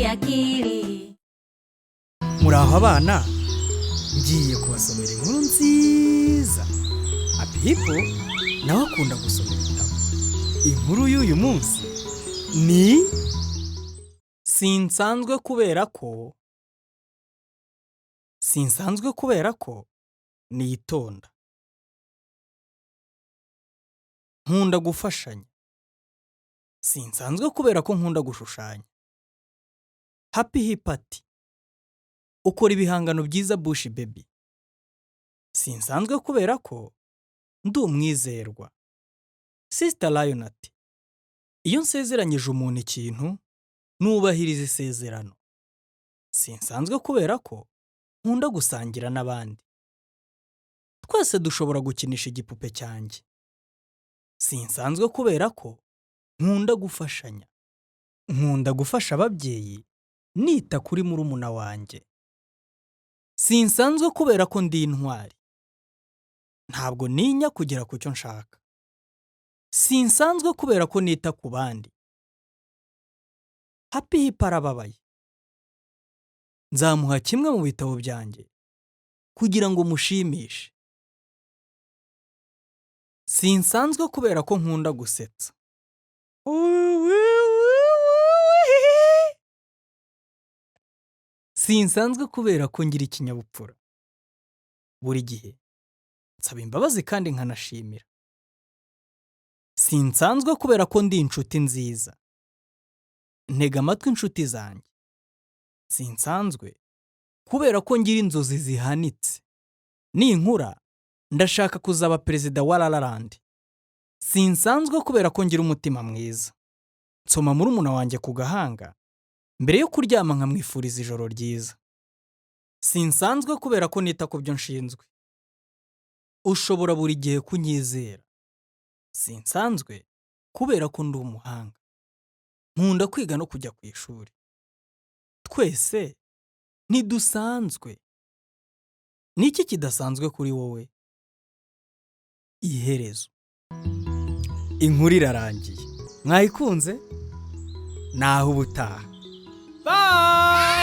akili. Muraho abana, ngiye kubasomera inkuru nziza. Apipo nawe akunda gusoma ibitabo. Inkuru y'uyu munsi ni Sinsanzwe kubera ko nitonda. Nkunda gufashanya. Sinsanzwe kubera ko nkunda gushushanya. Happy hipati. Ukora ibihangano byiza bushi baby. Sinsanzwe kubera ko ndi umwizerwa. Sister Lion ati, iyo nsezeranyije umuntu ikintu nubahiriza isezerano. Sinsanzwe kubera ko nkunda gusangira n'abandi. Twese dushobora gukinisha igipupe cyanjye. Sinsanzwe kubera ko nkunda gufashanya. Nkunda gufasha ababyeyi nita kuri murumuna wanjye. Sinsanzwe kubera ko ndi intwari. Ntabwo ninya kugera ku cyo nshaka. Sinsanzwe kubera ko nita ku bandi. Happy hipa arababaye. Nzamuha kimwe mu bitabo byanjye kugira ngo mushimishe. Sinsanzwe kubera ko nkunda gusetsa. Sinsanzwe kubera ko ngira ikinyabupfura. Buri gihe nsaba imbabazi kandi nkanashimira. Sinsanzwe kubera ko ndi inshuti nziza. Ntega amatwi inshuti zanjye. Sinsanzwe kubera ko ngira inzozi zihanitse. Ninkura ndashaka kuzaba perezida wa Lala Land. Sinsanzwe kubera ko ngira umutima mwiza. Nsoma murumuna wanjye ku gahanga mbere yo kuryama nkamwifuriza ijoro ryiza. Sinsanzwe kubera ko nita ku byo nshinzwe. Ushobora buri gihe kunyizera. Sinsanzwe kubera ko ndi umuhanga. Nkunda kwiga no kujya ku ishuri. Twese ntidusanzwe. Niki kidasanzwe kuri wowe? Iherezo. Inkuru irarangiye. Mwayikunze? Naho ubutaha. Bye!